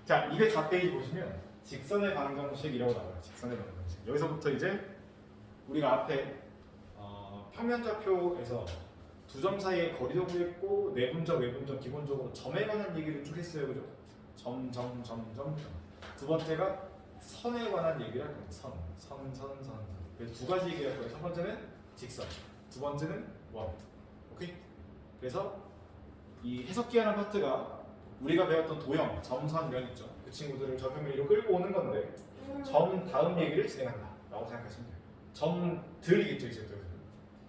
자, 204페이지 보시면 직선의 방정식이라고 나와요. 직선의 방정식. 여기서부터 이제 우리가 앞에 평면좌표에서 두 점 사이의 거리도 구했고 내분점, 외분점 기본적으로 점에 관한 얘기를 쭉 했어요. 그죠? 점. 두 번째가 선에 관한 얘기를 할 거예요. 선. 그래서 두 가지 얘기를 할 거예요. 첫 번째는 직선, 두 번째는 원. 오케이? 그래서 이 해석기하는 파트가 우리가 배웠던 도형, 점, 선, 면 있죠. 그 친구들을 접평면 위로 끌고 오는 건데 점 다음 얘기를 진행한다 라고 생각하시면 돼요. 점들이겠죠. 이제 또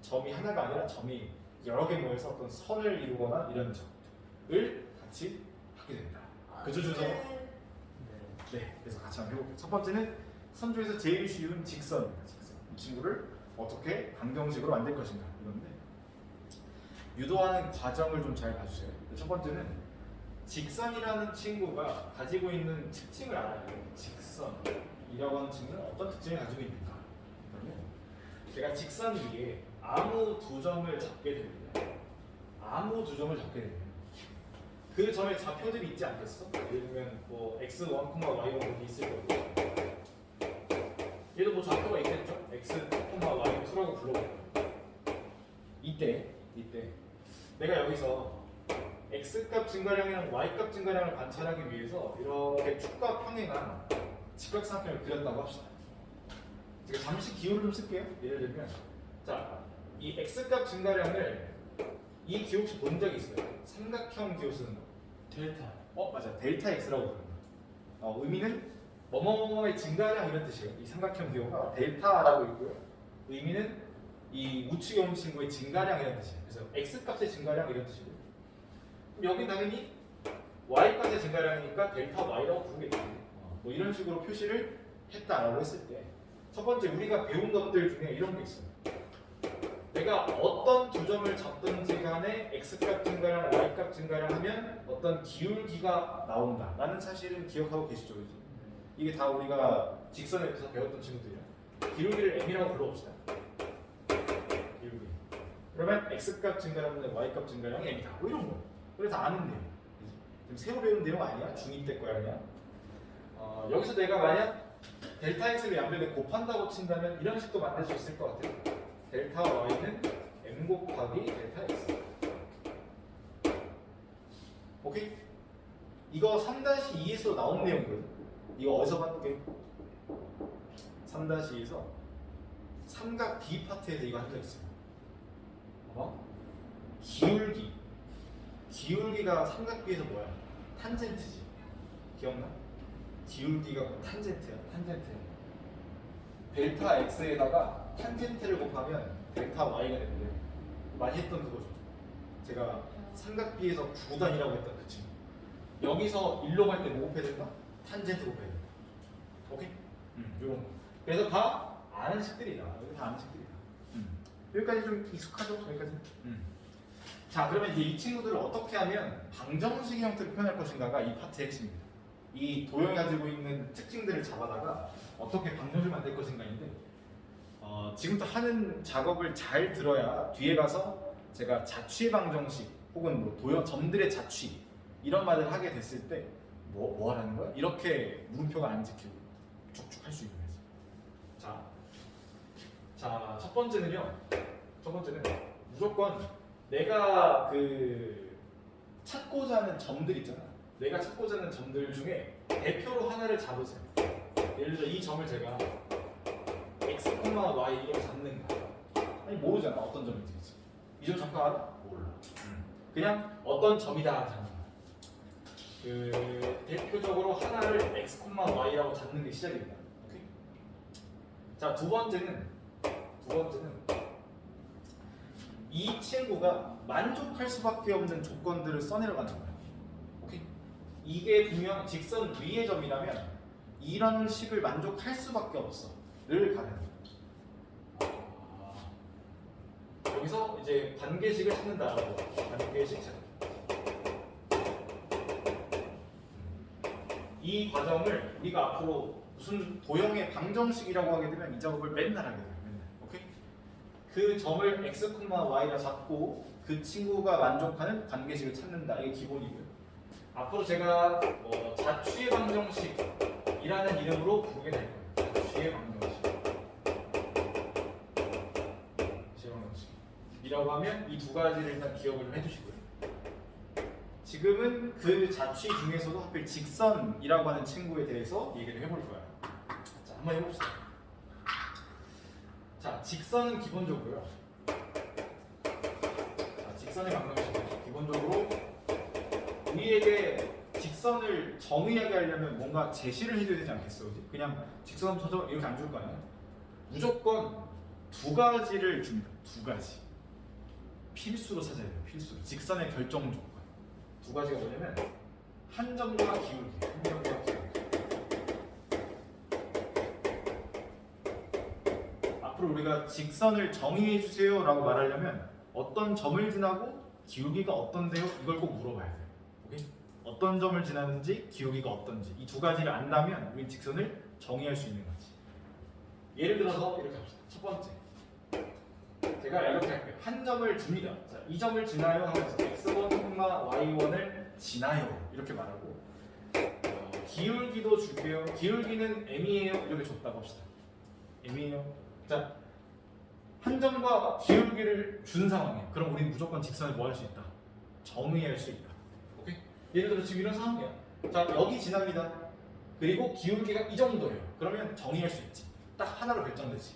점이 하나가 아니라 점이 여러 개 모여서 어떤 선을 이루거나 이런 점을 같이 하게 된다. 그죠, 주죠? 네, 그래서 같이 한번 해볼게요. 첫 번째는 선 중에서 제일 쉬운 직선입니다. 직선. 이 친구를 어떻게 방정식으로 만들 것인가 이건데 유도하는 과정을 좀 잘 봐주세요. 첫 번째는 직선이라는 친구가 가지고 있는 특징을 알아야 돼요. 직선이라고 하는 친구는 어떤 특징을 가지고 있는가? 그러면 제가 직선 위에 아무 두 점을 잡게 됩니다. 아무 두 점을 잡게 되면 그 점에 좌표들이 있지 않겠어? 예를 들면 뭐 x1, y1 있을 거고 얘도 뭐 좌표가 있겠죠? x, y2라고 불러볼게요. 이때 내가 여기서 x값 증가량이랑 y값 증가량을 관찰하기 위해서 이렇게 축과 평행한 직각삼각형을 그렸다고 합시다. 제가 잠시 기호를 좀 쓸게요. 예를 들면 자, 이 x값 증가량을 이 기호 혹시 본 적이 있어요? 삼각형 기호 쓰는 거. 델타. 맞아. 델타 x라고 부릅니다. 의미는 뭐뭐뭐의 증가량 이런 뜻이에요. 이 삼각형 기호가 델타라고 있고요. 의미는 이 우측에 온 친구의 증가량 이런 뜻이에요. 그래서 x값의 증가량 이런 뜻이고요. 그럼 여기 당연히 y값의 증가량이니까 델타 y라고 부르겠죠. 뭐 이런 식으로 표시를 했다라고 했을 때 첫 번째 우리가 배운 것들 중에 이런 게 있어요. 내가 어떤 두 점을 잡든지 간에 x값 증가량, y값 증가량 하면 어떤 기울기가 나온다 라는 사실은 기억하고 계시죠? 그죠? 이게 다 우리가 직선에서 배웠던 친구들이에요. 기울기를 m이라고 불러봅시다. 기울기. 그러면 x값 증가량은 y값 증가량이 m이다. 뭐 이런 거. 그래서 아는 내용. 지금 새로 배운 내용 아니야? 중2 때 거야 그냥. 여기서 내가 만약 델타 x를 양변에 곱한다고 친다면 이런 식도 만들 수 있을 것 같아요. 델타 y는 m 곱하기 델타 x. 오케이? 이거 3-2에서 나온 내용이거든. 이거 어디서 봤게? 3-2에서 삼각 B 파트에서 이거 한 적 있어요. 봐봐. 기울기가 삼각 B에서 뭐야? 탄젠트지. 기억나? 기울기가 탄젠트야. 델타 x에다가 탄젠트를 곱하면 델타 y가 되는데 많이 했던 그거죠. 제가 삼각 B에서 구단이라고 했던 그 친구. 여기서 1로 갈 때 뭐 곱해야 된다? 탄젠트 곱해야 된다. 오케이? 요런 거. 그래서 다 아는 식들이다. 여기 다 아는 식들이다. 여기까지 좀 익숙하죠? 여기까지. 자, 그러면 이제 이 친구들을 어떻게 하면 방정식 형태로 표현할 것인가가 이 파트의 핵심입니다. 이 도형이 가지고 있는 특징들을 잡아다가 어떻게 방정식을 만들 것인가인데 지금부터 하는 작업을 잘 들어야 뒤에 가서 제가 자취 방정식 혹은 뭐 도형 점들의 자취 이런 말을 하게 됐을 때 뭐 하라는 거야? 이렇게 물음표가 안 지키고 쭉쭉 할 수 있는 거지. 자, 첫 번째는 무조건 내가 찾고자 하는 점들 있잖아. 내가 찾고자 하는 점들 중에 대표로 하나를 잡으세요. 예를 들어 이 점을 제가 x, y 이렇게 잡는가? 아니 모르잖아. 어떤 점인지. 이 점 잠깐 알아? 몰라. 그냥 어떤 점이다 잡는 거야. 대표적으로 하나를 x, y라고 잡는 게 시작입니다. 오케이? 자, 두 번째는 이 친구가 만족할 수밖에 없는 조건들을 써내려가는 거예요. 오케이? 이게 분명 직선 위의 점이라면 이런 식을 만족할 수밖에 없어를 가는 거예요. 여기서 이제 관계식을 찾는다라고 관계식 찾는. 이 과정을 우리가 앞으로 무슨 도형의 방정식이라고 하게 되면 이 작업을 맨날 하게 돼요. 오케이? 그 점을 x, y라 잡고 그 친구가 만족하는 관계식을 찾는다. 이게 기본이고요. 앞으로 제가 자취의 방정식이라는 이름으로 부르게 될 거예요. 자취의 방정식. 이라고 하면 이 두 가지를 일단 기억을 좀 해주시고요. 지금은 그 자취 중에서도 하필 직선이라고 하는 친구에 대해서 얘기를 해볼 거예요. 자, 한번 해봅시다. 자, 직선은 기본적으로요. 자, 직선의 방정식 기본적으로 우리에게 직선을 정의하게 하려면 뭔가 제시를 해줘야 되지 않겠어, 그지? 그냥 직선 쳐줘 이렇게 안 줄 거 아니야? 무조건 두 가지를 줍니다. 두 가지. 필수로 찾아야 돼요. 필수로. 직선의 결정 조건. 두 가지가 뭐냐면 한 점과 기울기. 한 점과 기울기. 앞으로 우리가 직선을 정의해 주세요라고 말하려면 어떤 점을 지나고 기울기가 어떤데요? 이걸 꼭 물어봐야 돼요. 오케이? 어떤 점을 지나는지 기울기가 어떤지 이 두 가지를 안다면 우리 직선을 정의할 수 있는 거지. 예를 들어서 이렇게 합시다. 첫 번째. 제가 이렇게 할게요. 한 점을 줍니다. 자, 이 점을 지나요 하면서 x1, y1을 지나요 이렇게 말하고 기울기도 줄게요. 기울기는 m이에요 이렇게 줬다고 합시다. m이에요. 자, 한 점과 기울기를 준 상황이에요. 그럼 우리는 무조건 직선을 뭐 할 수 있다? 정의할 수 있다. 오케이? 예를 들어 지금 이런 상황이야. 자, 여기 지납니다. 그리고 기울기가 이 정도예요. 그러면 정의할 수 있지. 딱 하나로 결정되지.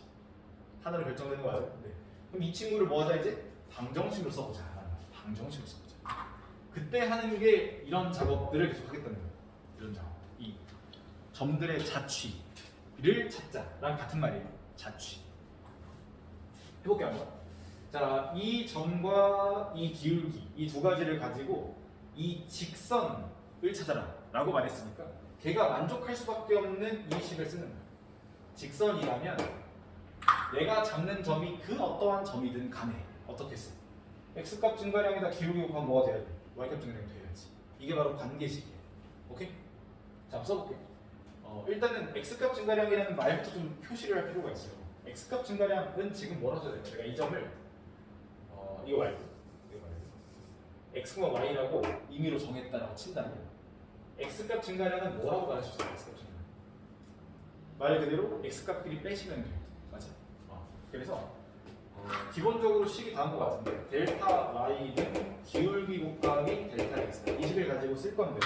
하나로 결정되는 거 맞아요? 네. 그럼 이 친구를 뭐 하자 이제? 방정식으로 써보자. 방정식으로 써보자. 그때 하는 게 이런 작업들을 계속 하겠다는 거예요. 이런 작업. 이 점들의 자취를 찾자랑 같은 말이에요. 자취. 해볼게요 한번. 자, 이 점과 이 기울기 이 두 가지를 가지고 이 직선을 찾아라 라고 말했으니까 걔가 만족할 수밖에 없는 이 식을 쓰는 거예요. 직선이라면 내가 잡는 점이 그 어떠한 점이든 간에 어떻게 써? x값 증가량에다 기울기 곱하면 뭐가 돼야 돼? y값 증가량이 돼야지. 이게 바로 관계식이에요. 오케이? 자, 한번 써볼게요. 일단은 x값 증가량이라는 말부터 좀 표시를 할 필요가 있어요. x값 증가량은 지금 뭐라 써야 돼요? 제가 이 점을 이거 말고 x와 y라고 임의로 정했다라고 친다면 x값 증가량은 뭐라고 말할 수 있어요? x값 증가량 말 그대로 x값끼리 빼시면 돼요. 맞아. 그래서 기본적으로 식이 다음 것 같은데 델타 y는 기울기 곱하기 델타 x 이 식을 가지고 쓸 건데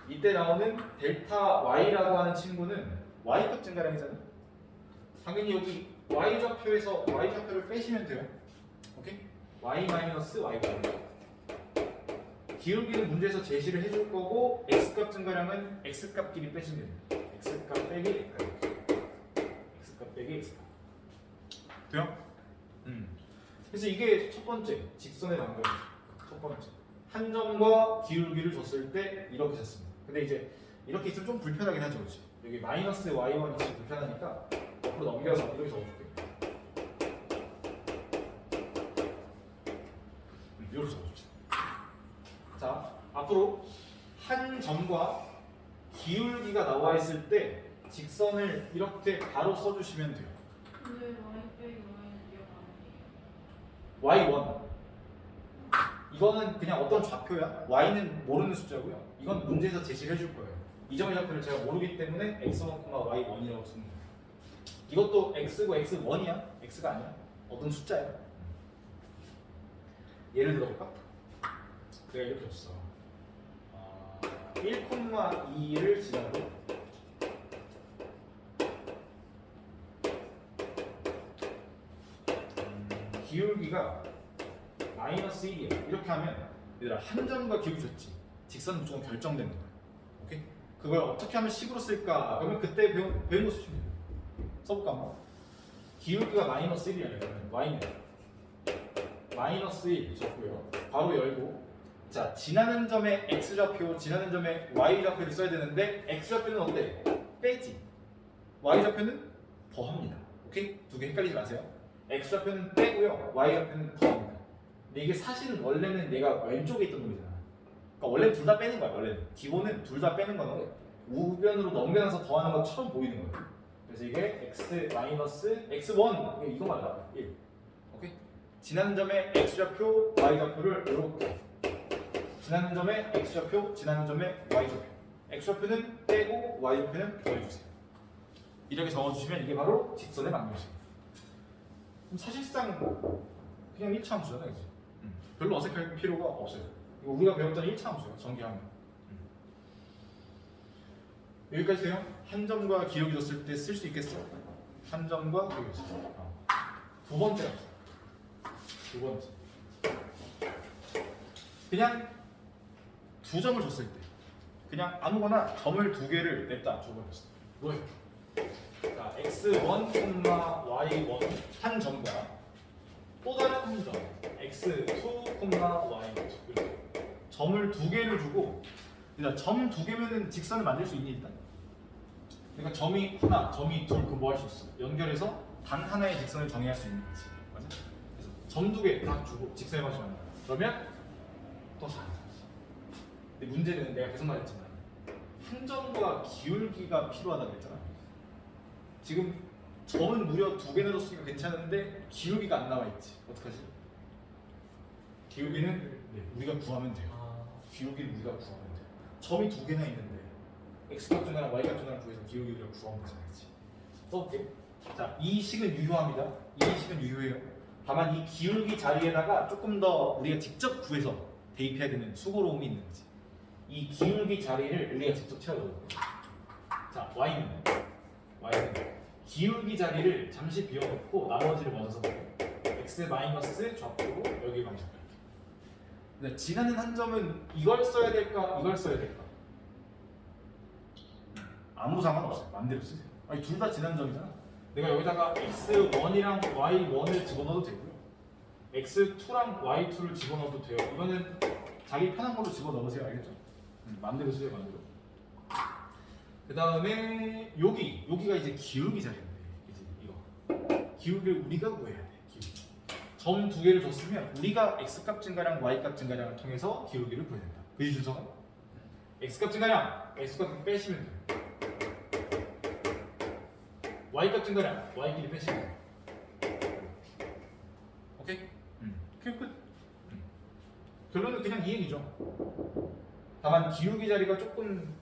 이때 나오는 델타 y라고 하는 친구는 y값 증가량이잖아요. 당연히 여기 y좌표에서 y좌표를 빼시면 돼요. 오케이? y 마이너스 y가 기울기는 문제에서 제시를 해줄 거고 x값 증가량은 x값끼리 빼시면 돼요. x값 빼기 x값 빼기 x값 돼요? 그래서 이게 첫 번째 직선의 방정. 첫 번째 한 점과 기울기를 줬을 때 이렇게 줬습니다. 근데 이제 이렇게 있으면 좀 불편하긴 하죠, 그렇지? 여기 마이너스 y1이 있으면 불편하니까 옆으로 넘겨서 이렇게 적어줄게요. 이렇게 적어줍시다. 자, 앞으로 한 점과 기울기가 나와 있을 때 직선을 이렇게 바로 써주시면 돼요. 근데 y 빼기 y는 기억 안 해요. y1 이거는 그냥 어떤 좌표야. y는 모르는 숫자고요. 이건 문제에서 제시를 해줄 거예요. 이 점의 좌표를 제가 모르기 때문에 x1, y1이라고 쓰는 거예요. 이것도 x고 x1이야. x가 아니야. 어떤 숫자야. 예를 들어볼까? 내가 이렇게 줬어. 1,2를 지나고 기울기가 마이너스 1이에요. 이렇게 하면 얘들아 한 점과 기울기 줬지. 직선은 무조건 결정되는 거야. 오케이? 그걸 어떻게 하면 식으로 쓸까? 그러면 그때 배운 거 쓰시면 돼요. 써볼까 한번. 기울기가 마이너스 1이야. 그러면 y는 마이너스 1 적고요. 바로 열고 자, 지나는 점의 x좌표, 지나는 점의 y좌표를 써야 되는데 x좌표는 어때? 빼지. y좌표는 더합니다. 오케이? 두 개 헷갈리지 마세요. x좌표는 빼고요. y좌표는 더합니다. 근데 이게 사실은 원래는 내가 왼쪽에 있던 놈이잖아. 그러니까 원래는 둘 다 빼는 거야. 원래는 기본은 둘 다 빼는 건데 우변으로 넘겨놔서 더하는 것처럼 보이는 거예요. 그래서 이게 x 마이너스 x1 이거 말이야. 1. 오케이? 지나는 점의 x좌표, y좌표를 이렇게 지나는 점에 x좌표, 지나는 점에 y좌표. x좌표는 빼고 y좌표는 더해주세요. 이렇게 적어주시면 이게 바로 직선의 방정식입니다. 그럼 사실상 그냥 1차 함수잖아요, 그치? 별로 어색할 필요가 없어요. 이거 우리가 배웠던 1차 함수예요, 전개하면. 여기까지 돼요? 한 점과 기울기 줬을 때 쓸 수 있겠어? 한 점과 기울기 줬을 때. 두 번째 함수. 두 번째. 그냥 두 점을 줬을 때, 그냥 아무거나 점을 두 개를 냈다 줘버렸어. 뭐예요? 자, x1, y1 한 점과 또 다른 한 점, x2, y2 이렇게 점을 두 개를 주고, 일단 점 두 개면은 직선을 만들 수 있니 일단? 그러니까 점이 하나, 점이 둘, 그럼 뭐 할 수 있어? 연결해서 단 하나의 직선을 정의할 수 있는 거지, 맞아? 그래서 점 두 개 다 주고 직선의 방식을 만든다. 그러면 또 잘하는 거지. 근데 문제는 내가 계속 말했지만 한 점과 기울기가 필요하다고 했잖아. 지금 점은 무려 두 개나 줬으니까 괜찮은데 기울기가 안 나와 있지. 어떡하지? 기울기는 우리가 구하면 돼요. 기울기는 우리가 구하면 돼요. 점이 두 개나 있는데 x값 중이랑 y값 중이랑 구해서 기울기 우리가 구하면 되잖아요. 써볼게. 자, 이 식은 유효합니다. 이 식은 유효해요. 다만 이 기울기 자리에다가 조금 더 우리가 직접 구해서 대입해야 되는 수고로움이 있는 거지. 이 기울기 자리를 우리가 직접 채워줘야 돼요. 자, y는 기울기 자리를 잠시 비워놓고 나머지를 먼저 써볼게요. x 마이너스 좌표로 여기 방식. 근데 지나는 한 점은 이걸 써야 될까? 이걸 써야 될까? 아무 상관없어요. 마음대로 쓰세요. 아니 둘 다 지난 점이잖아. 내가 여기다가 x1이랑 y1을 집어넣어도 되고요. x2랑 y2를 집어넣어도 돼요. 이거는 자기 편한 걸로 집어넣으세요. 알겠죠? 마음대로 쓰세요. 마음대로. 그 다음에 여기가 이제 기울기 자리인데 이제 이거 기울기를 우리가 구해야 돼. 기울기. 점 두 개를 줬으면 우리가 x값 증가량, y값 증가량을 통해서 기울기를 구해야 된다. 그지 준서가? x값 증가량, x값 빼시면 돼요. y값 증가량, y끼리 빼시면 돼요. 오케이? 그냥 끝. 결론은 그냥 이 얘기죠. 다만 기울기 자리가 조금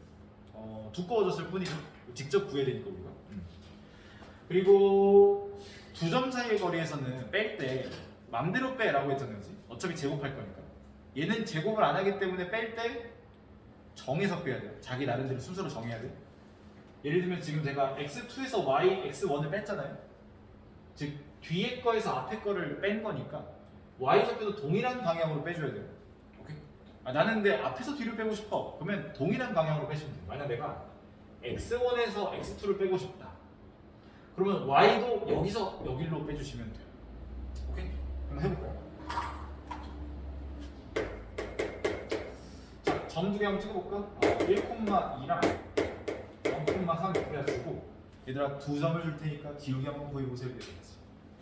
두꺼워졌을 뿐이죠. 직접 구해야 되니까 우리가. 그리고 두 점 사이의 거리에서는 뺄 때 맘대로 빼라고 했잖아요. 그치? 어차피 제곱할 거니까. 얘는 제곱을 안 하기 때문에 뺄 때 정해서 빼야 돼요. 자기 나름대로 순서로 정해야 돼요. 예를 들면 지금 제가 x2에서 x1을 뺐잖아요. 즉 뒤에 거에서 앞에 거를 뺀 거니까 y좌표도 동일한 방향으로 빼줘야 돼요. 오케이? 나는 근데 앞에서 뒤를 빼고 싶어. 그러면 동일한 방향으로 빼시면 돼요. 만약 내가 x1에서 x2를 빼고 싶다. 그러면 y도 여기서 여기로 빼주시면 돼요. 오케이? 그럼 해볼까요? 자, 점 두 개 한번 찍어볼까? 1,2랑 0,3 해가지고 얘들아 두 점을 줄 테니까 기울기 한번 구해보세요.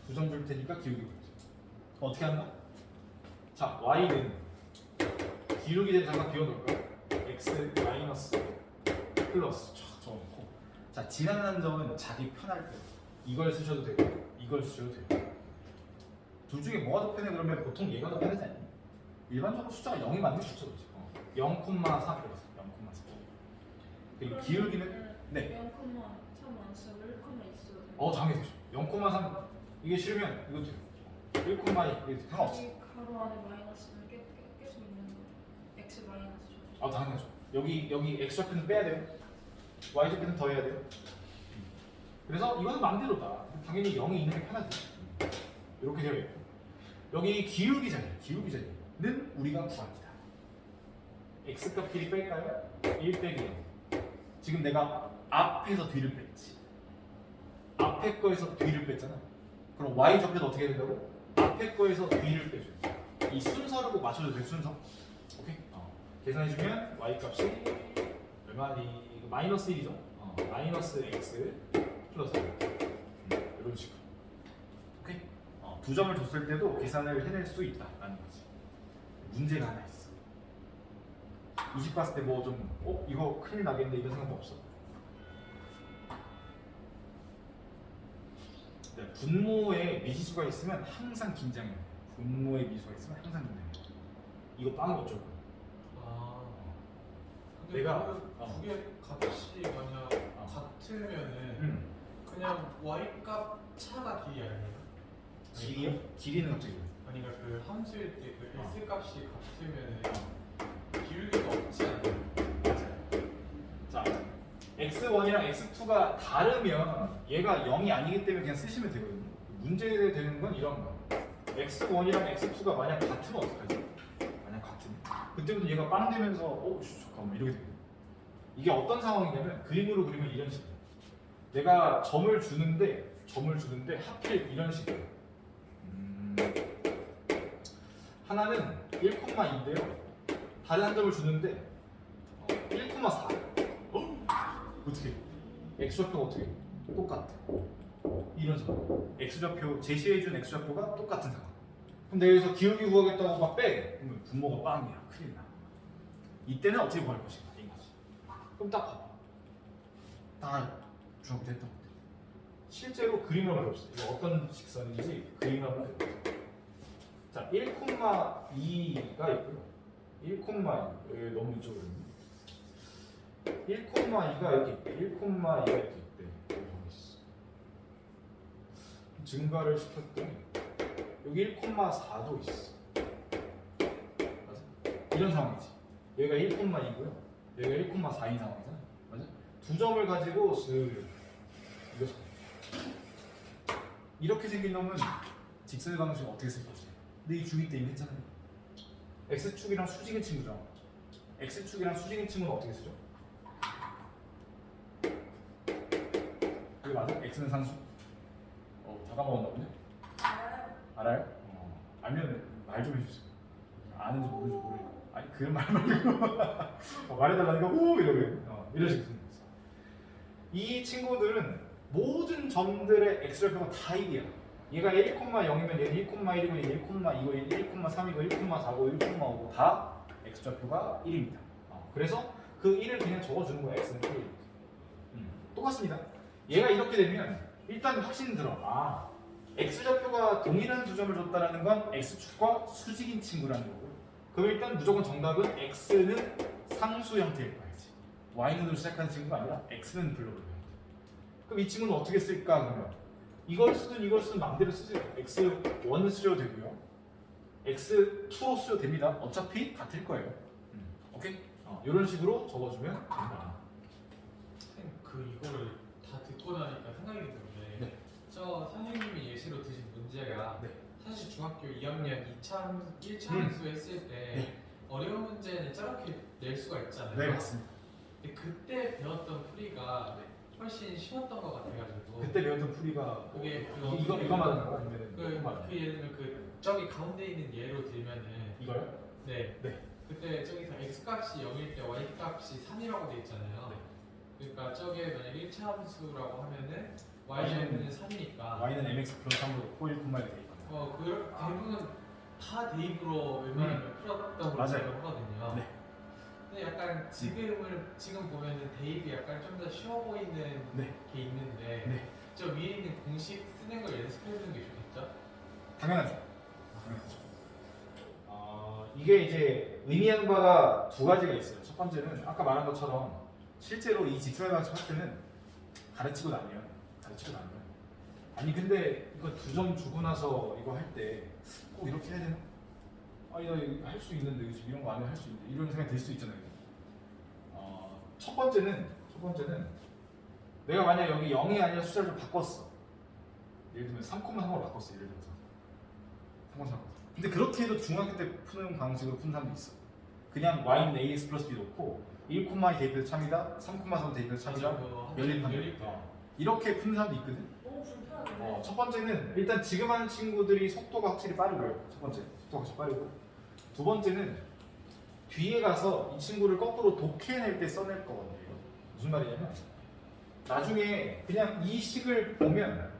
두 점 줄 테니까 기울기 구해보세요. 어떻게 한다? 자, y는 기울기 대를 잠깐 비워놓을까? x 마이너스 플러스 쫙 적어놓고, 자, 지나가는 점은 자기 편할 때 이걸 쓰셔도 되고 이걸 쓰셔도 돼요. 둘 중에 뭐가 더 편해? 그러면 보통 얘가 더 편하지 않니? 일반적으로 숫자가 0이 맞는 게 좋죠. 0,4 플러스 0,4. 그리고 기울기는 네. 0,3 완수를 1,2. 당연히 0,3 이게 싫으면 이거 돼요. 1,2 이게 상관없어. 이 가로 안에 마이너스를 계속 있는 거. x 마이너스 당연하죠. 여기 x좌표는 빼야 돼요. y좌표는 더해야 돼요. 그래서 이거는 맘대로다. 당연히 0이 있는 게 편하지. 이렇게 되어 있고, 여기 기울기 자리는 우리가 구합니다. x값끼리 뺄까요? 1 빼기 0. 지금 내가 앞에서 뒤를 뺐지. 앞에 거에서 뒤를 뺐잖아. 그럼 y좌표도 어떻게 해야 된다고? 앞에 거에서 뒤를 빼줘. 이 순서를 꼭 맞춰줘야 돼. 순서. 오케이? 계산해주면 y값이 얼마니? 이거 마이너스 1이죠? 마이너스 x 플러스 이런 식으로. 오케이? 두 점을 줬을 때도 계산을 해낼 수 있다라는 거지. 문제가 하나 있어. 20 봤을 때 뭐 좀 이거 큰일 나겠는데 이런 생각 없어? 네, 분모에 미지수가 있으면 항상 긴장해요. 분모에 미지수가 있으면 항상 긴장해요. 이거 빵이 어쩔 거야? 근데 내가 두개 값이 만약 같으면은 그냥 y 값 차가 길이 아니에요? 길이요? 길이는 갑자기 왜? 아니 그러니까 그 함수일 때 그 s 값이 같으면은 기울기가 없지 않아요? 자, x1이랑 x2가 다르면 얘가 0이 아니기 때문에 그냥 쓰시면 되거든요. 문제 되는 건 이런 거. x1이랑 x2가 만약 같으면 어떡하지? 만약 같으면 그때부터 얘가 빵 되면서 잠깐만 이렇게 돼요. 이게 어떤 상황이냐면 그림으로 그리면 이런 식이에요. 내가 점을 주는데 하필 이런 식이에요. 하나는 1,2인데요. 다른 한 점을 주는데 1,4. 어떻게? x좌표가 어떻게? 똑같아. 이런 상황. x좌표 제시해준 x좌표가 똑같은 상황. 그럼 내가 여기서 기울기 구하겠다고 막 빼. 그러면 분모가 빵이야. 큰일 나. 이때는 어떻게 구할 것인가? 이거지. 그럼 딱 봐봐. 다 중학교 때 했던 것들. 실제로 그림을 그려봅시다. 이거 어떤 직선인지 그림을 한번 그려봅시다. 자, 1,2가 있고요. 1,2 여기 너무 이쪽으로 있네. 1,2가 여기 있대. 1,2가 이렇게 있대. 여기 있어. 증가를 시켰더니 여기 1,4도 있어. 맞아? 이런 상황이지. 여기가 1,2고요. 여기가 1,4인 상황이잖아. 맞아? 두 점을 가지고 이거 이렇게 생긴 놈은 직선의 방식을 어떻게 쓸 거지? 근데 이 중2 때 이미 했잖아요. x축이랑 수직인 친구죠. x축이랑 수직인 친구는 어떻게 쓰죠? 그게 맞아? x는 상수? 다 까먹었나 보네? 알아요? 알면 말 좀 해주세요. 아는지 모르는지 모르겠어. 아니 그 말 말고 말해달라니까 오 이러게 이런 식으로 쓰는 거죠. 이 친구들은 모든 점들의 x좌표가 다 1이야. 얘가 1,0이면 얘는 1,1이고 얘는 1,2고 얘는 1,3이고 1,4고 1,5고 다 x좌표가 1입니다. 그래서 그 1을 그냥 적어주는 거야. x는 1. 똑같습니다. 얘가 이렇게 되면 일단 확신 들어. x좌표가 동일한 두 점을 줬다는 건 x축과 수직인 친구라는 거고. 그럼 일단 무조건 정답은 x는 상수 형태일 거야지. y는으로 시작하는 친구가 아니라 x는 블록으로 해야 돼. 그럼 이 친구는 어떻게 쓸까 그러면? 이걸 쓰든 이걸 쓰든 마음대로 쓰세요. x1 쓰셔도 되고요. x2로 쓰셔도 됩니다. 어차피 같을 거예요. 오케이? 이런 식으로 적어주면 된다. 선생님 이거를 다 듣고 나니까 생각이 드는데 네. 저 선생님이 예시로 드신 문제가 네. 사실 중학교 2학년 1차 함수 했을 때 네. 어려운 문제는 저렇게 낼 수가 있잖아요. 네, 맞습니다. 근데 그때 배웠던 풀이가 훨씬 쉬웠던 것 같아가지고 그때 배웠던 풀이가 그게 이거 말하는 거야? 아니면 그 이거 말하는 거야? 예를 들면 저기 가운데 있는 예로 들면은 이거요? 네. 네. 그때 저기서 x 값이 0일 때 y 값이 3이라고 돼 있잖아요. 그러니까 저게 만약 1차 함수라고 하면은 y는 3이니까 y는 mx 플러스 3으로 코일 콤마에 돼 있거든요. 대부분 다 대입으로 웬만하면 풀었던 걸로 맞아요. 생각하거든요. 네. 근데 약간 지금 보면은 대입이 약간 좀 더 쉬워 보이는 네. 게 있는데 네. 저 위에 있는 공식 쓰는 걸 연습해두는 게 좋겠죠? 당연하죠. 이게 이제 의미하는 바가 두 가지가 있어요. 첫 번째는 아까 말한 것처럼 실제로 이 직선의 방식 할 때는 가르치고 나면 아니 근데 이거 두 점 주고 나서 이거 할 때 꼭 이렇게 해야 되나? 아니 나 할 수 있는데 이런 거 안 해 할 수 있는데 이런 생각이 들 수 있잖아요. 첫 번째는 내가 만약 여기 0이 아니라 숫자를 좀 바꿨어. 예를 들면 3,3으로 바꿨어. 예를 들어서 3,3. 근데 그렇게 해도 중학교 때 푸는 방식으로 푸는 사람도 있어. 그냥 y는 ax 플러스 b 놓고 1,2 대입해서 참이다, 3,3 대입해서 참이다, 연립한다. 이렇게 푸는 사람도 있거든. 너무 불편한데. 첫 번째는 일단 지금 하는 친구들이 속도가 확실히 빠르고요. 첫 번째, 속도가 확실히 빠르고. 두 번째는 뒤에 가서 이 친구를 거꾸로 독해낼 때 써낼 거거든요. 무슨 말이냐면 나중에 그냥 이 식을 보면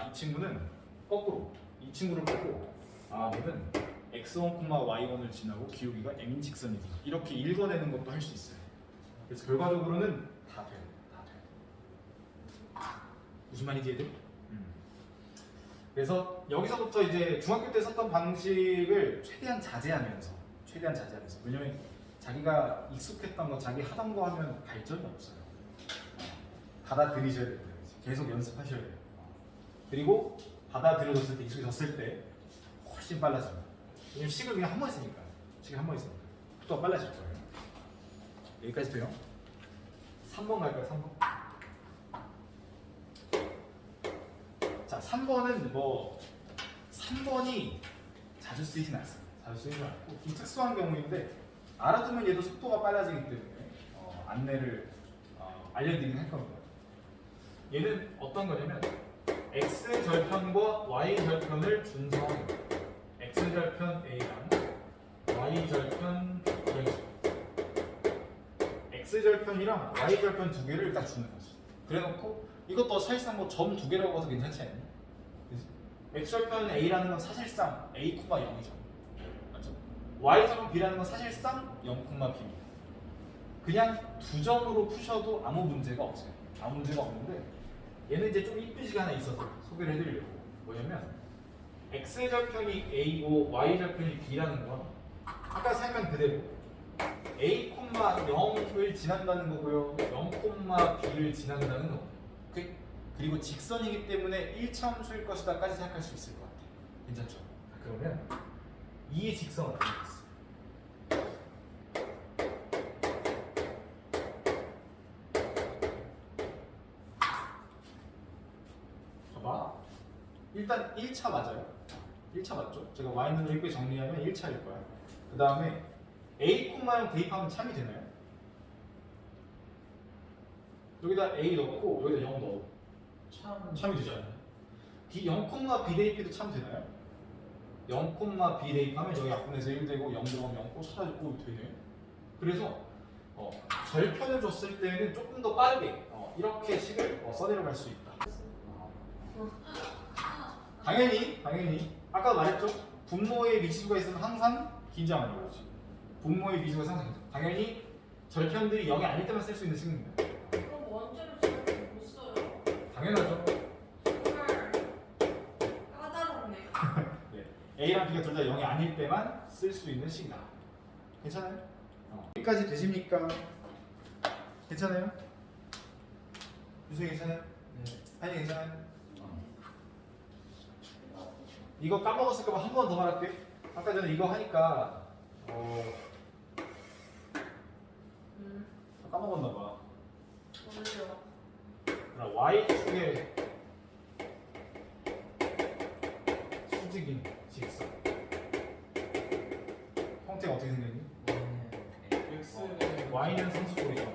이 친구는 거꾸로 이 친구를 보고 얘는 x1, y1을 지나고 기울기가 m인 직선이구나 이렇게 읽어내는 것도 할 수 있어요. 그래서 결과적으로는 다 돼요. 무슨 말인지 이해돼? 그래서 여기서부터 이제 중학교 때 썼던 방식을 최대한 자제하면서 왜냐면 자기가 익숙했던 거, 자기 하던 거 하면 발전이 없어요. 받아들이셔야 돼요. 계속 연습하셔야 돼요. 그리고 받아들여졌을 때, 익숙해졌을 때 훨씬 빨라집니다. 왜냐면 식을 그냥 한 번 했으니까. 식을 한 번 했으니까. 속도가 빨라질 거예요. 여기까지 돼요. 3번 갈까요? 3번. 자, 3번은 3번이 자주 쓰이진 않습니다. 자주 쓰이진 않고 좀 특수한 경우인데 알아두면 얘도 속도가 빨라지기 때문에 안내를 알려드리긴 할 겁니다. 얘는 어떤 거냐면 x 절편과 y 절편을 준성하는 거예요. x 절편 a랑 y 절편 b죠. x 절편이랑 y 절편 두 개를 딱 주는 거지. 그래놓고 이것도 사실상 점 두 개라고 봐도 괜찮지 않니? x 절편 a라는 건 사실상 a, 0이죠. 맞죠? y 절편 b라는 건 사실상 0, b입니다. 그냥 두 점으로 푸셔도 아무 문제가 없어요. 아무 문제가 없는데 얘는 이제 좀 이쁜 시가 하나 있어서 소개를 해드리려고. 뭐냐면 x 절편이 a고 y 절편이 b라는 건 아까 설명 그대로 a, 0을 지난다는 거고요. 0, b를 지난다는 거. 그리고 직선이기 때문에 1차함수일 것이다까지 생각할 수 있을 것 같아요. 괜찮죠? 그러면 이 직선은 어떻게 됐어요? 봐봐. 일단 1차 맞아요. 1차 맞죠? 제가 y는으로 이렇게 정리하면 1차일 거야. 그 다음에 a, 0 대입하면 참이 되나요? 여기다 a 넣고 여기다 0 넣어. 참이 되지 않나요? 0, b 대입해도 참 되나요? 0, b 대입하면 여기 약분해서 1 되고 0 들어가면 0 사라지고 되네. 그래서 절편을 줬을 때는 조금 더 빠르게 이렇게 식을 써내려갈 수 있다. 당연히 아까 말했죠? 분모의 미지수가 있으면 항상 긴장하는 거지. 분모의 미지수가 항상 당연히 절편들이 0이 아닐 때만 쓸 수 있는 식입니다. 그럼 원죄를 저렇게 못 써요. 당연하죠. 정말 까다롭네요. 네. A랑 B가 둘 다 0이 아닐 때만 쓸 수 있는 식이다. 괜찮아요? 여기까지 되십니까? 괜찮아요? 유수이 괜찮아요? 네. 한이 괜찮아요? 이거 까먹었을까봐 한 번 더 말할게. 아까 전에 이거 하니까 까먹었나봐. 오늘요. Y축의 수직인 직선 형태가 어떻게 생겼니? x는 Y는 상수꼴이죠.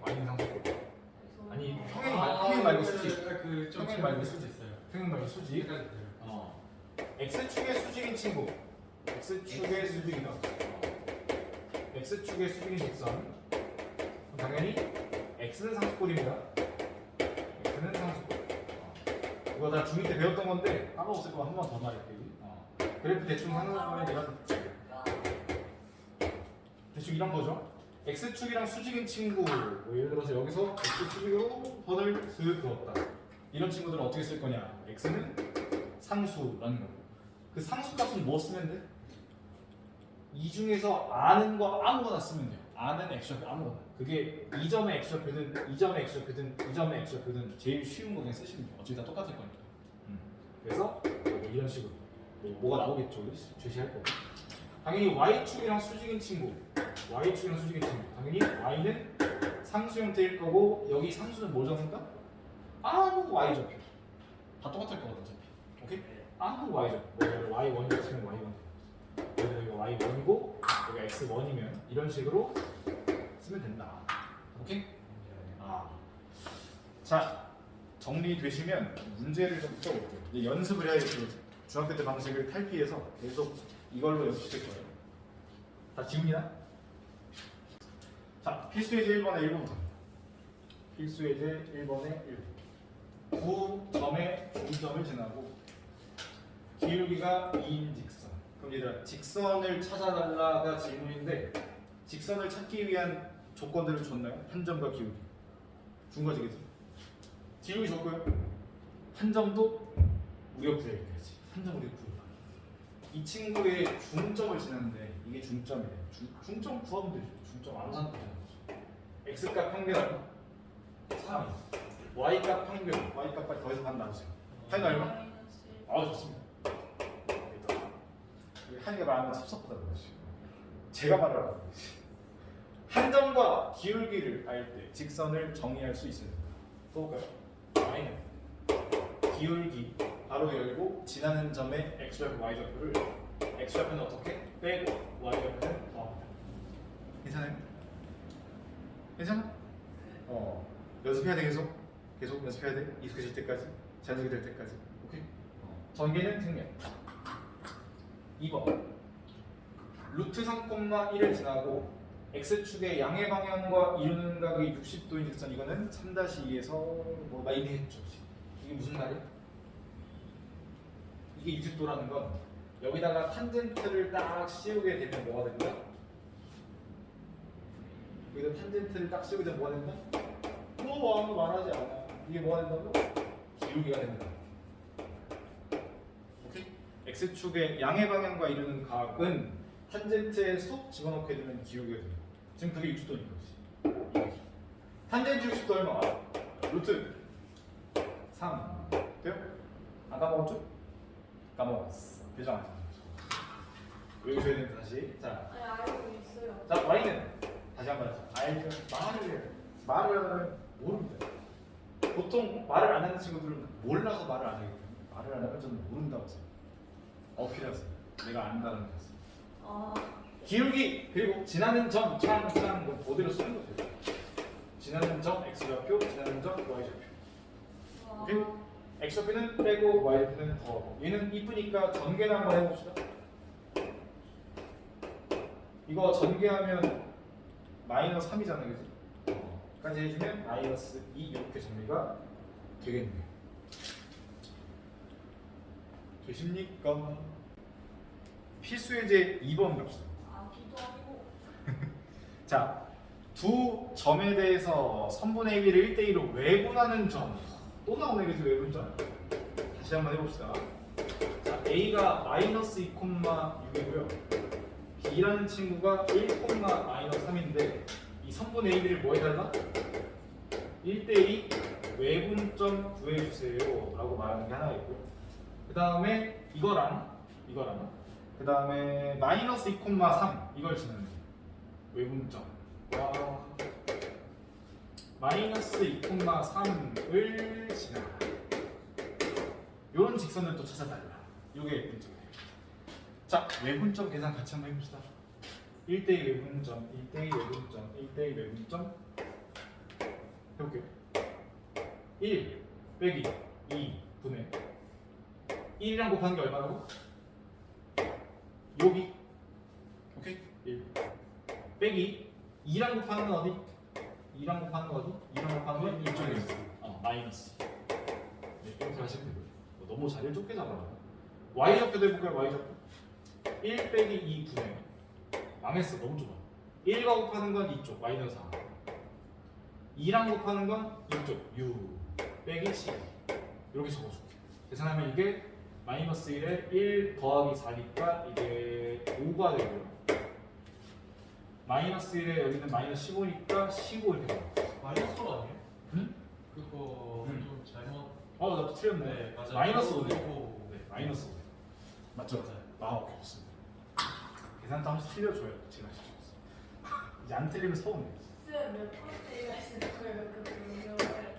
Y는 상수꼴. 아니 평행 말고 수직. 평행 말고 수직. 평행 말고 수직. X축의 수직인 친구. X축의 수직이다. X축의 수직인 직선. 당연히 X는 상수꼴입니다. X는 상수꼴. 이거 다 중2 때 배웠던 건데 까먹었을 거 한 번 더 말할게. 그래프 대충 하는 거면 내가 대충 이런 거죠. X축이랑 수직인 친구. 예를 들어서 여기서 X축으로 선을 슥 그었다. 이런 친구들은 어떻게 쓸 거냐? X는 상수라는 거. 그 상수 값은 뭐 쓰면 돼? 이 중에서 아는 거 아무거나 쓰면 돼요. 아는 X좌표 아무거나. 그게 2점의 X좌표든 2점의 X좌표든 2점의 X좌표든 제일 쉬운 거 그냥 쓰시면 돼요. 어차피 다 똑같을 거니까. 그래서 이런 식으로 뭐가 나오겠죠. 제시할 거고. 당연히 Y축이랑 수직인 친구. Y축이랑 수직인 친구. 당연히 Y는 상수 형태일 거고 여기 상수는 뭐 적는다? 아무 Y좌표. 다 똑같을 거거든 어차피. 오케이? 아무 Y좌표. Y1이라고 치면 Y1. 여기가 Y1이고 여기가 X1이면 이런 식으로 쓰면 된다. 오케이? 자, 정리되시면 문제를 좀 풀어볼게요. 이제 연습을 해야겠죠. 중학교 때 방식을 탈피해서 계속 이걸로 연습할 거예요. 다 지웁니다. 자, 필수예제 1번에 1번부터. 필수예제 1번에 1번. 9점에 2점을 지나고 기울기가 2인 직선. 그럼 얘들아, 직선을 찾아달라가 질문인데 직선을 찾기 위한 조건들을 줬나요? 한 점과 기울기. 준 거지, 그치? 기울기 줬고요. 한 점도 우리가 구해야지. 한 점 우리가 구해야 이 친구의 중점을 지났는데 이게 중점이래. 중점 구하면 되죠. 중점 아무 상관 없죠. x값 평균 얼마? 3. y값 평균. y값까지 더해서 반 나누세요. 한이 얼마? 마이너스 아 좋습니다. 한이가 말하면 섭섭하다 그러지. 제가 말을 하는 거지. 한점과 기울기를 알 때 직선을 정의할 수 있습니다. 볼까요? y는 기울기 바로 열고 지나는 점의 x좌표 y좌표를 x좌표는 어떻게? 빼고 y좌표는 더합니다. 괜찮아요? 괜찮아? 연습해야 돼 계속 연습해야 돼. 익숙해질 때까지 자연스럽게 될 때까지. 오케이? 전개는 증명. 2번 루트 3,1을 지나고 x축의 양의 방향과 이루는 각이 60도인 직선 이거는 3-2에서 뭐 많이 했죠. 이게 무슨 말이야? 이게 60도라는 건 여기다가 탄젠트를 딱 씌우게 되면 뭐가 된다? 여기다 탄젠트를 딱 씌우게 되면 뭐가 된다? 뭐 아무 말하지 않아. 이게 뭐가 된다고? 기울기가 된다. 오케이? x축의 양의 방향과 이루는 각은 탄젠트에 쏙 집어넣게 되면 기울기가 됩니다. 지금 그게 60도인 거지. 탄젠트 60도 얼마? 루트 3 돼요? 안 까먹었죠? 까먹었어. 표정 안 좋죠. 외우셔야 되는데 다시. 자, 아니 알고 있어요. 자 y는 다시 한번 하자. 알죠? 말을 하면 모릅니다. 보통 말을 안 하는 친구들은 몰라서 말을 안 하거든요. 말을 안 하면 저는 모른다고 해요. 어필하세요. 내가 안다는 거지. 아 기울기 그리고 지나는 점 창 뭐 그대로 쓰는 거죠. 지나는 점 x좌표, 지나는 점 y좌표. 오케이? x좌표는 빼고 y좌표는 더하고. 얘는 이쁘니까 전개를 한번 해봅시다. 이거 전개하면 마이너스 3이잖아요, 그지? 까지 해주면 마이너스 2 이렇게 정리가 되겠네요. 되십니까? 필수 예제 2번 갑시다. 아기도 아니고 자, 두 점에 대해서 선분의 1을 1대2로 외분하는 점. 또 나오네, 그지? 외분점. 다시 한번 해봅시다. 자, A가 마이너스 2,6이고요. B라는 친구가 1, 마이너스 3인데 이 선분의 1을 뭐 해달라? 1대2 외분점 구해주세요 라고 말하는 게 하나 있고요. 그 다음에 이거랑 그 다음에 마이너스 2,3 이걸 지는 외분점. 와. 마이너스 2,3을 지나. 요런 직선을 또 찾아달라. 요게 문제예요. 자, 외분점 계산 같이 한번 해봅시다. 1대2 외분점, 1대2 외분점, 1대2 외분점 해볼게요. 1 빼기 2 분의 1이랑 곱하는 게 얼마라고? 여기. 오케이? 1 빼기 2랑 곱하는 건 어디? 2랑 곱하는 건 어디? 2랑 곱하는 건 이쪽에 있어. 마이너스. 네, 이렇게 하시면 되고요. 너무 자리를 좁게 잡아요. y좌표도 해볼까요? y좌표. 1 빼기 2 분의 망했어. 너무 좁아. 1과 곱하는 건 이쪽 마이너스 4. 2랑 곱하는 건 이쪽 6 빼기 12 이렇게 적어줄게. 계산하면 이게 마이너스 1에 1 더하기 4니까 이게 5가 되고요. 마이너스 1에 여기는 마이너스 15니까 15 이렇게 돼요. 마이너스 5 아니에요? 응? 그거 응. 좀 잘못. 나 틀렸네. 네, 맞아요. 마이너스 5네. 네, 마이너스 5. 맞죠? 맞아요. 오케이, 좋습니다. 계산도 한 번씩 틀려줘요. 제가 이제 안 틀리면 서운해. 쌤몇 번째 하시는 거예요? 그 분명을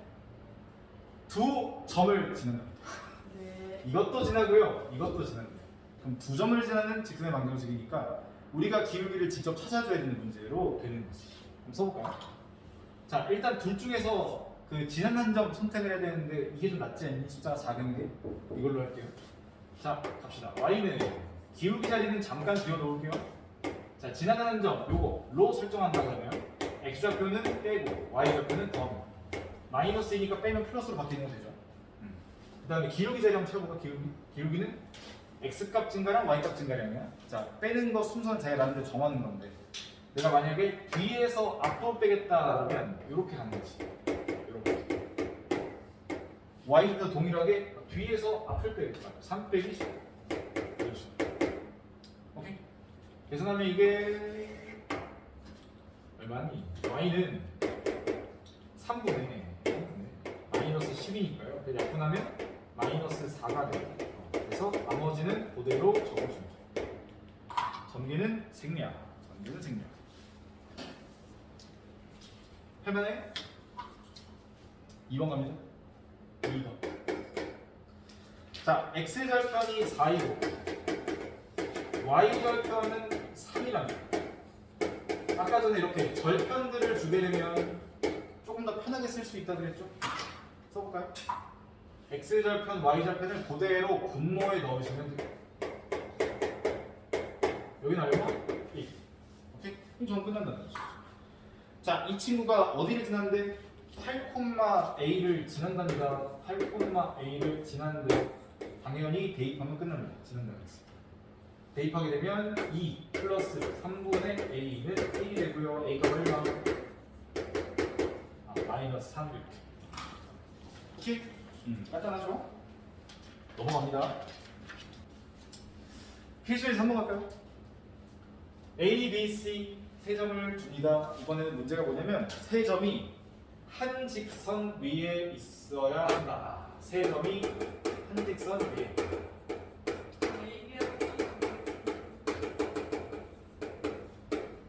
두 점을 지난다. 네. 이것도 지나고요. 이것도 지난다. 그럼 두 점을 지나는 직선의 방정식이니까 우리가 기울기를 직접 찾아줘야 되는 문제로 되는 거지. 그럼 써볼까요? 자, 일단 둘 중에서 그 지나는 점 선택을 해야 되는데 이게 좀 낫지 않니? 숫자가 작은 게 이걸로 할게요. 자, 갑시다. y는 기울기 자리는 잠깐 비워놓을게요. 자, 지나가는 점 요거 설정한다 그러면 x좌표는 빼고 y좌표는 더합니다. 마이너스이니까 빼면 플러스로 바뀌는 거 되죠. 그 다음에 기울기 자리 한번 찾아볼까? 기울기는 x값 증가량, y값 증가량이야. 자, 빼는 거 순서는 자기가 나름대로 정하는 건데 내가 만약에 뒤에서 앞으로 빼겠다 그러면 이렇게 가는 거지. 이렇게 y좌표 동일하게 뒤에서 앞을 빼겠다. 3 빼기 15 이렇게. 오케이? 계산하면 이게 얼마니? y는 3분의 마이너스 10이니까요. 그래서 약분하면 마이너스 4가 돼요. 그래서 나머지는 그대로 적어줍니다. 전개는 생략. 전개는 생략. 할만해? 2번 갑니다. 2번. 자, x 절편이 4이고 y 절편은 3이랍니다. 아까 전에 이렇게 절편들을 주게 되면 조금 더 편하게 쓸 수 있다 그랬죠? 써볼까요? x 절편, y 절편을 그대로 분모에 넣으시면 돼요. 여기는 얼마? 1. 오케이? 그럼 전 끝난다는 거죠. 자, 이 친구가 어디를 지났는데? 8,a를 지난답니다. 8,a를 지났는데 당연히 대입하면 끝납니다. 지난다는 거죠. 대입하게 되면 2 플러스 3분의 a는 1이 되고요. a가 얼마? 마이너스 3 이렇게. 오케이? 간단하죠? 넘어갑니다. 필수에서 한번 갈까요? A, B, C 세 점을 줍니다. 이번에는 문제가 뭐냐면 세 점이 한 직선 위에 있어야 한다. 세 점이 한 직선 위에.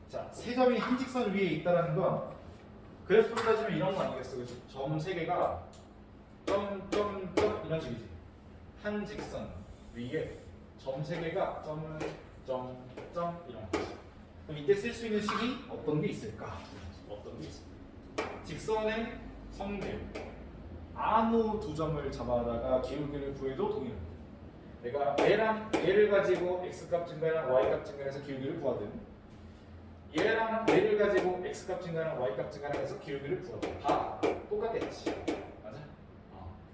자, 세 점이 한 직선 위에 있다는 건 그래프로 따지면 이런 거 아니겠어? 그죠? 점 세 개가 점점점 이런 식이지. 한 직선 위에 점 세 개가 점점점 이런 거. 그럼 이때 쓸 수 있는 식이 어떤 게 있을까? 어떤 게 있을까? 직선의 성질. 아무 두 점을 잡아다가 기울기를 구해도 동일합니다. 내가 얘를 가지고 x값 증가랑 y값 증가해서 기울기를 구하든 얘랑 얘를 가지고 x값 증가랑 y값 증가랑 해서 기울기를 구하든 다 똑같겠지. 맞아?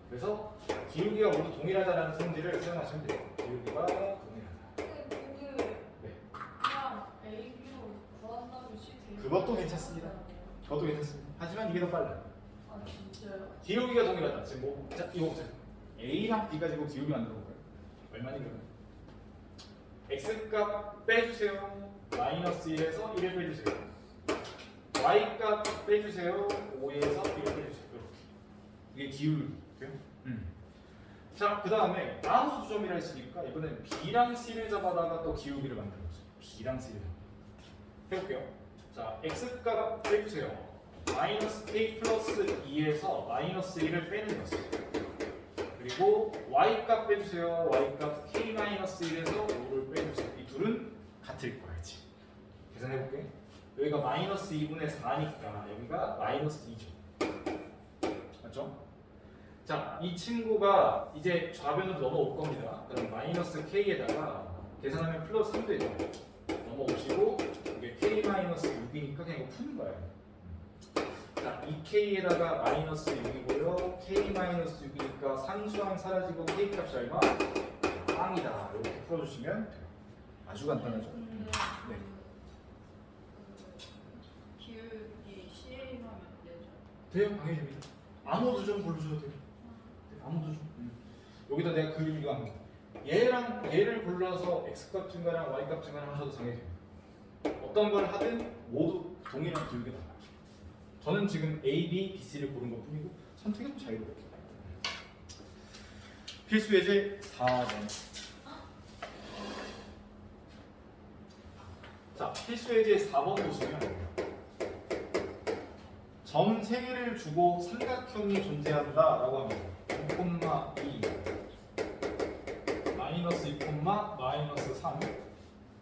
그래서 기울기가 모두 동일하다는 성질을 사용하시면 돼요. 기울기가 동일하다. 네. 그냥 A, B로 구한다면 C 되게 그것도 괜찮습니다. 그것도 괜찮습니다. 하지만 이게 더 빨라요. 아 진짜요? 기울기가 동일하다. 지금 뭐, 자, 이거 보세요. A랑 B 가지고 기울기 만들어 볼까요? 얼마니 그러면? X값 빼주세요. 마이너스 1에서 1을 빼주세요. Y값 빼주세요. 5에서 1을 빼주세요. 이렇게. 이게 기울기고요. 자, 그 다음에 아무 두 점이라 했으니까 이번엔 B랑 C를 잡아다가 또 기울기를 만들어 보세요. B랑 C를 해볼게요. 자, X값 빼주세요. 마이너스 K 플러스 2에서 마이너스 1을 빼는 거죠. 그리고 Y값 빼주세요. Y값 K 마이너스 1에서 5를 빼주세요. 이 둘은 같을 거야지. 계산해볼게. 여기가 마이너스 2분의 4니까 여기가 마이너스 2죠. 맞죠? 자, 이 친구가 이제 좌변으로 넘어올 겁니다. 그럼 마이너스 K에다가 계산하면 플러스 3 되죠. 넘어오시고 이게 K 마이너스 6이니까 그냥 이거 푸는 거예요. 자, 2K에다가 마이너스 6이고요. K 마이너스 6이니까 상수항 사라지고 K 값이 얼마? 빵이다. 이렇게 풀어주시면 돼요. 아주 간단하죠? 근데 네. 기울기 CA만 몇 되죠? 돼요, 당연히 됩니다. 아무 두 점 골라주셔도 돼요. 네, 아무 두 점. 여기다 내가 그림을 한 거. 얘랑 얘를 골라서 x값 증가랑 y값 증가랑 하셔도 당연히 됩니다. 어떤 걸 하든 모두 동일한 기울기가 나와요. 저는 지금 A, B, B, C를 고른 것 뿐이고 선택은 자유롭게. 필수 예제 4번. 자, 필수 예제 4번 보시면 점 3개를 주고 삼각형이 존재한다라고 합니다. 2,2 마이너스 2, 마이너스 3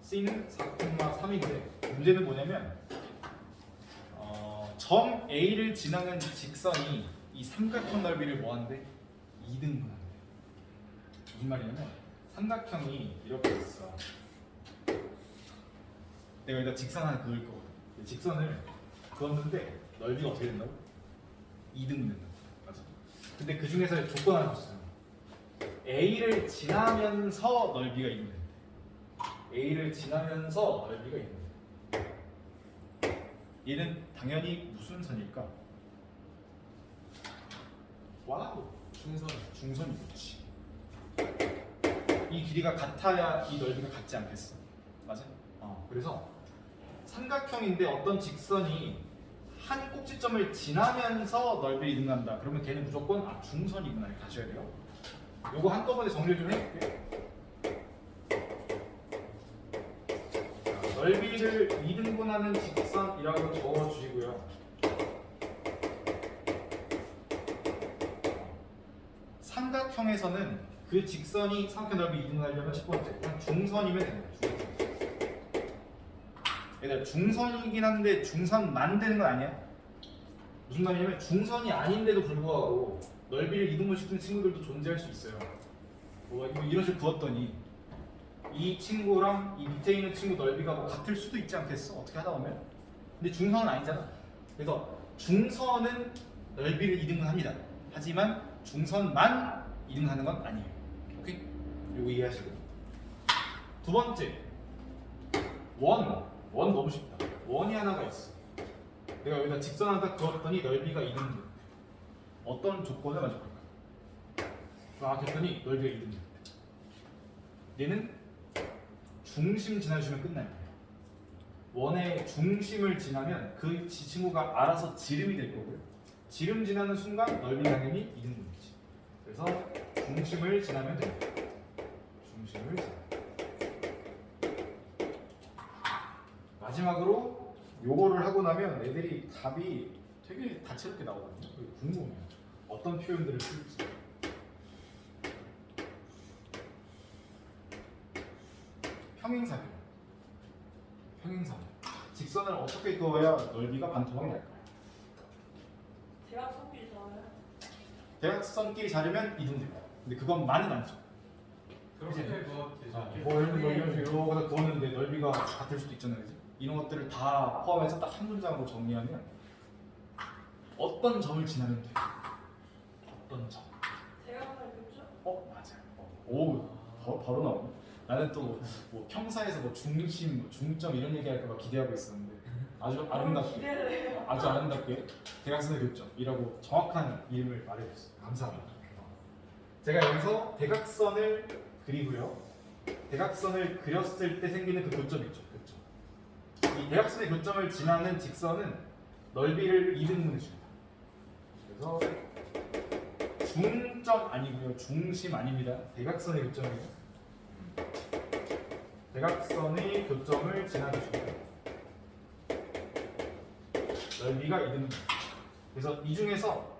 C는 4,3인데 문제는 뭐냐면 점 A를 지나는 직선이 이 삼각형 넓이를 뭐한대? 2등분한대. 무슨 말이냐면 삼각형이 이렇게 있어. 내가 여기다 직선 하나 그을 거거든. 직선을 그었는데 넓이가 어떻게 된다고? 2등분 된다고. 맞아. 근데 그 중에서 조건 하나 줬어요. A를 지나면서 넓이가 있는데 A를 지나면서 넓이가 있는데 얘는 당연히 무슨 선일까? 와우, 중선이겠지. 이 길이가 같아야 이 넓이가 같지 않겠어. 맞아? 그래서 삼각형인데 어떤 직선이 한 꼭지점을 지나면서 넓이를 이동한다. 그러면 걔는 무조건 중선이구나 이렇게 하셔야 돼요. 요거 한꺼번에 정리 좀 해볼게요. 자, 넓이를 2등분하는 직선이라고 적어주시고요. 삼각형에서는 그 직선이 삼각형 넓이 2등분하려면 첫 번째 그냥 중선이면 됩니다. 얘들아 중선이긴 한데 중선만 되는 건 아니야. 무슨 말이냐면 중선이 아닌데도 불구하고 넓이를 이동시키는 친구들도 존재할 수 있어요. 뭐 이런 식으로 그었더니 이 친구랑 이 밑에 있는 친구 넓이가 뭐 같을 수도 있지 않겠어? 어떻게 하다 보면. 근데 중선은 아니잖아. 그래서 중선은 넓이를 이등분합니다. 하지만 중선만 이등분하는 건 아니에요. 오케이? 이거 이해하시고. 두 번째 원 너무 쉽다. 원이 하나가 있어. 내가 여기다 직선 하나 딱 그었더니 넓이가 2등분. 어떤 조건을 만족할까? 막 했더니 넓이가 2등분. 얘는 중심 지나주면 끝나요. 원의 중심을 지나면 그 친구가 알아서 지름이 될 거고요. 지름 지나는 순간 넓이 당연히 2등분이지. 그래서 중심을 지나면 됩니다. 중심을 지나. 마지막으로 요거를 하고 나면 애들이 답이 되게 다채롭게 나오거든요. 궁금해요. 어떤 표현들을 쓸지. 평행사변. 평행사변. 직선을 어떻게 그어야 넓이가 반토막이 날까요? 대학선끼리 좋아요. 대각선끼리 자르면 이등분돼요. 근데 그것만은 아니죠. 그렇게 그어도 되죠. 뭐 예를 들면 이런 식으로 이러고서 그었는데 넓이가 같을 수도 있잖아요. 그지? 이런 것들을 다 포함해서 딱 한 문장으로 정리하면 어떤 점을 지나면 돼요? 어떤 점? 대학살겠죠? 맞아요. 오, 바로 나오네. 나는 또 뭐 평사에서 뭐 중심, 뭐 중점 이런 얘기할까 봐 기대하고 있었는데 아주 아름답게, 기대를 해요. 아주 아름답게 대각선의 교점이라고 정확한 이름을 말해줬어요. 감사합니다. 제가 여기서 대각선을 그리고요. 대각선을 그렸을 때 생기는 그 교점 있죠. 교점. 이 대각선의 교점을 지나는 직선은 넓이를 2등분해 줍니다. 그래서 중점 아니고요. 중심 아닙니다. 대각선의 교점이에요. 대각선의 교점을 지나주십니다. 넓이가 2등분. 그래서 이 중에서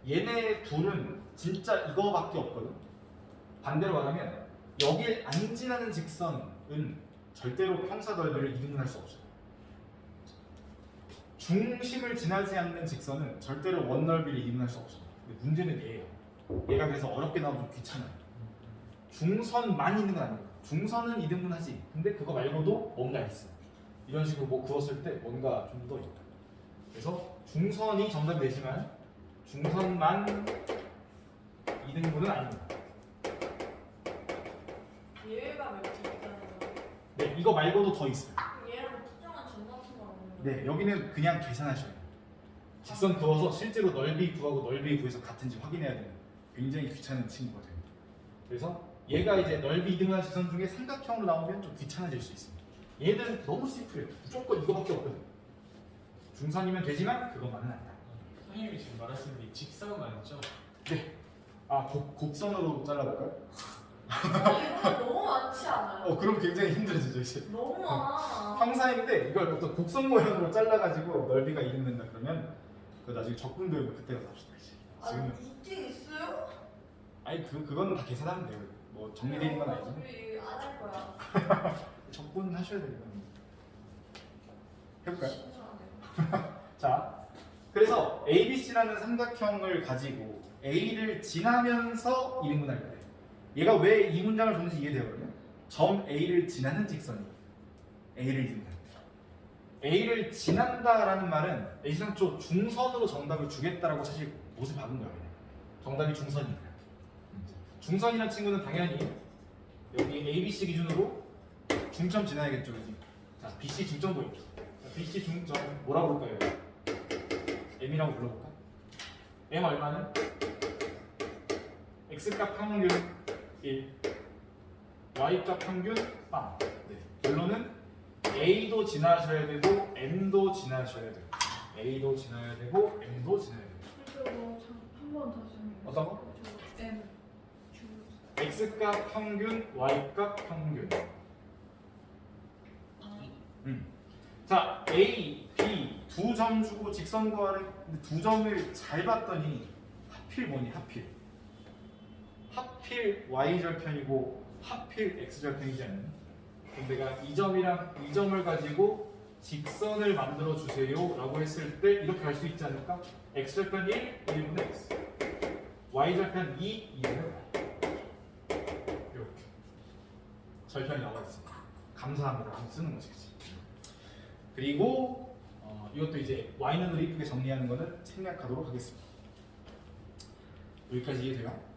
얘네 둘은 진짜 이거밖에 없거든. 반대로 말하면 여길 안 지나는 직선은 절대로 평사 넓이를 2등분할 수 없어요. 중심을 지나지 않는 직선은 절대로 원 넓이를 2등분할 수 없어요. 근데 문제는 얘예요. 얘가 그래서 어렵게 나오면 좀 귀찮아요. 중선만 있는 건 아니에요. 중선은 2등분하지. 근데 그거 말고도 뭔가 있어. 이런 식으로 뭐 그었을 때 뭔가 좀 더 있다. 그래서 중선이 정답이 되지만 중선만 2등분은 아닙니다. 예외가 몇 개 있잖아요. 네, 이거 말고도 더 있어요. 얘랑 특정한 점 같은 거 아니에요? 네, 여기는 그냥 계산하셔야 돼요. 직선 그어서 실제로 넓이 구하고 넓이 구해서 같은지 확인해야 되는 굉장히 귀찮은 친구가 됩니다. 그래서 얘가 이제 넓이 2등분한 직선 중에 삼각형으로 나오면 좀 귀찮아질 수 있습니다. 얘는 너무 심플해요. 무조건 이거밖에 없거든. 중선이면 되지만 그것만은 아니다. 선생님이 지금 말하시는 게 직선 맞죠? 네. 곡선으로 잘라볼까요? 이거 너무 많지 않아요? 그럼 굉장히 힘들어지죠 이제. 너무 많아. 평사인데 이걸 어떤 곡선 모양으로 잘라가지고 넓이가 2등 된다 그러면 그 나중에 적분 배우면 그때 가서 합시다. 지금은 이게 있어요? 아니 그거는 다 계산하면 돼요. 뭐 정리되어 있는 건 아니지만 우리 안 할 거야. 적분 하셔야 돼요. 해볼까요? 신중하게. 자, 그래서 ABC라는 삼각형을 가지고 A를 지나면서 2등분할 거예요. 얘가 왜 이 문장을 줬는지 이해되거든요. 점 A를 지나는 직선이 A를 2등분합니다. A를 지난다라는 말은 A상 쪽 중선으로 정답을 주겠다라고 사실 못을 박은 거예요. 정답이 중선이니까. 중선이라는 친구는 당연히 여기 ABC 기준으로 중점 지나야겠죠, 그지? 자, BC 중점 보입니다. BC 중점 뭐라고 볼까요? M이라고 불러볼까? M 얼마는? X값 평균 1, Y값 평균 빵. 네. 결론은 A도 지나셔야 되고 M도 지나셔야 돼요. A도 지나야 되고 M도 지나야 돼요. 한번 다시 설명해. 어떤 거? 저 M 주 X값 평균, Y값 평균. 자, A, B 두 점 주고 직선 구하래. 근데 두 점을 잘 봤더니 하필 뭐니? 하필 Y절편이고 하필 X절편이지 않니? 그럼 내가 이 점이랑 이 점을 가지고 직선을 만들어 주세요 라고 했을 때 이렇게 할 수 있지 않을까? X절편 1, 1분의 X Y절편 2, 2분의 Y 이렇게 절편이 나와 있습니다. 감사합니다 하고 쓰는 거지. 그치? 그리고 이것도 이제 Y는으로 이쁘게 정리하는 거는 생략하도록 하겠습니다. 여기까지 이해돼요?